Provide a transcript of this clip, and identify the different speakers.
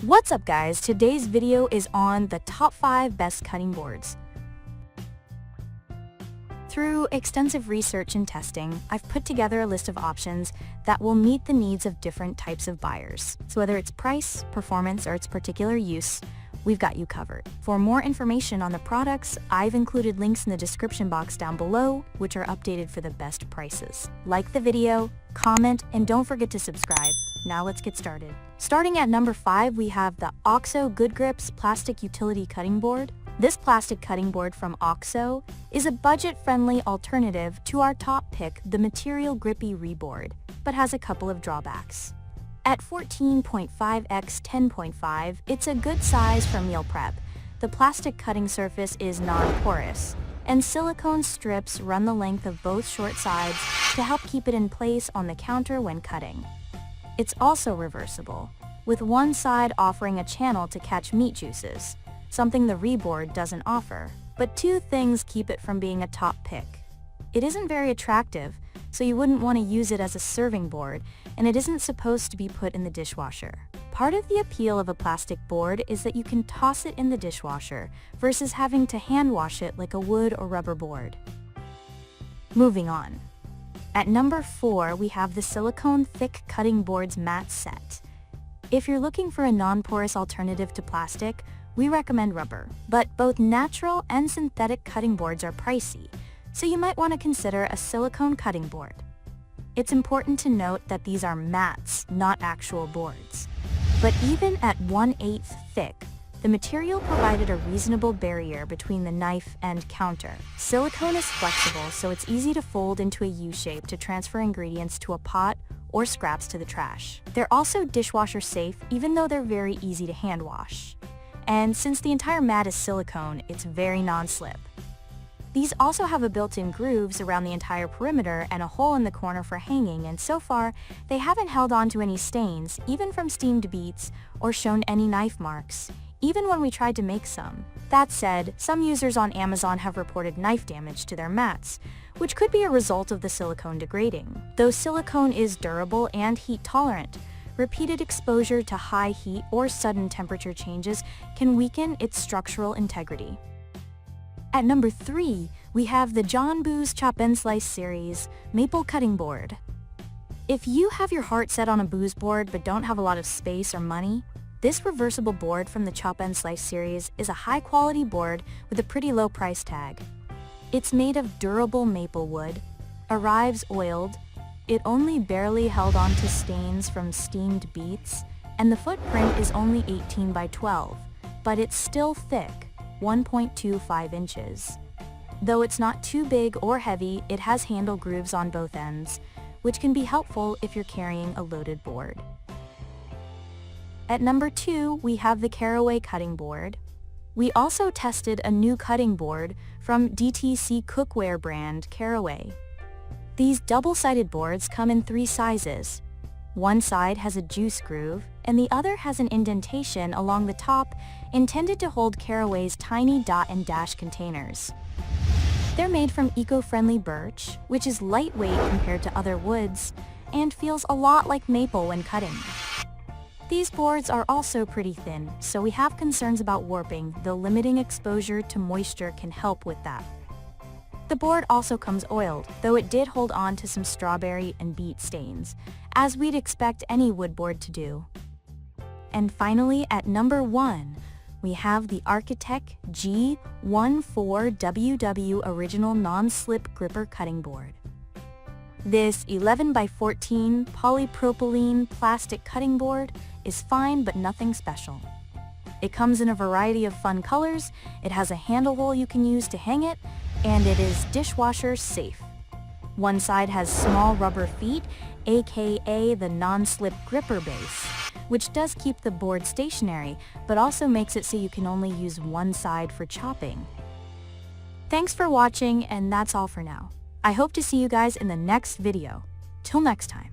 Speaker 1: What's up guys, today's video is on the top 5 best cutting boards. Through extensive research and testing, I've put together a list of options that will meet the needs of different types of buyers. So whether it's price, performance, or its particular use, we've got you covered. For more information on the products, I've included links in the description box down below, which are updated for the best prices. Like the video, comment, and don't forget to subscribe. Now let's get started. Starting at number 5, we have the OXO Good Grips Plastic Utility Cutting Board. This plastic cutting board from OXO is a budget-friendly alternative to our top pick, the Material Grippy Reboard, but has a couple of drawbacks. At 14.5 x 10.5, it's a good size for meal prep. The plastic cutting surface is non-porous, and silicone strips run the length of both short sides to help keep it in place on the counter when cutting. It's also reversible, with one side offering a channel to catch meat juices, something the Reboard doesn't offer. But two things keep it from being a top pick. It isn't very attractive, so you wouldn't want to use it as a serving board, and it isn't supposed to be put in the dishwasher. Part of the appeal of a plastic board is that you can toss it in the dishwasher versus having to hand wash it like a wood or rubber board. Moving on. At number 4, we have the Silicone Thick Cutting Boards Mat Set. If you're looking for a non-porous alternative to plastic, we recommend rubber, but both natural and synthetic cutting boards are pricey, so you might want to consider a silicone cutting board. It's important to note that these are mats, not actual boards. But even at 1/8 thick, the material provided a reasonable barrier between the knife and counter. Silicone is flexible, so it's easy to fold into a U-shape to transfer ingredients to a pot or scraps to the trash. They're also dishwasher safe, even though they're very easy to hand wash. And since the entire mat is silicone, it's very non-slip. These also have a built-in grooves around the entire perimeter and a hole in the corner for hanging, and so far, they haven't held on to any stains, even from steamed beets, or shown any knife marks, even when we tried to make some. That said, some users on Amazon have reported knife damage to their mats, which could be a result of the silicone degrading. Though silicone is durable and heat-tolerant, repeated exposure to high heat or sudden temperature changes can weaken its structural integrity. At number 3, we have the John Boo's Chop and Slice series Maple Cutting Board. If you have your heart set on a booze board but don't have a lot of space or money, this reversible board from the Chop and Slice series is a high-quality board with a pretty low price tag. It's made of durable maple wood, arrives oiled, it only barely held on to stains from steamed beets, and the footprint is only 18 by 12, but it's still thick, 1.25 inches. Though it's not too big or heavy, it has handle grooves on both ends, which can be helpful if you're carrying a loaded board. At number 2, we have the Caraway Cutting Board. We also tested a new cutting board from DTC cookware brand Caraway. These double-sided boards come in 3 sizes. One side has a juice groove, and the other has an indentation along the top intended to hold Caraway's tiny dot and dash containers. They're made from eco-friendly birch, which is lightweight compared to other woods, and feels a lot like maple when cutting. These boards are also pretty thin, so we have concerns about warping, though limiting exposure to moisture can help with that. The board also comes oiled, though it did hold on to some strawberry and beet stains, as we'd expect any wood board to do. And finally, at number 1, we have the Architect G14WW Original Non-Slip Gripper Cutting Board. This 11 by 14 polypropylene plastic cutting board is fine but nothing special. It comes in a variety of fun colors, it has a handle hole you can use to hang it, and it is dishwasher safe. One side has small rubber feet, aka the non-slip gripper base, which does keep the board stationary, but also makes it so you can only use one side for chopping. Thanks for watching, and that's all for now. I hope to see you guys in the next video. Till next time.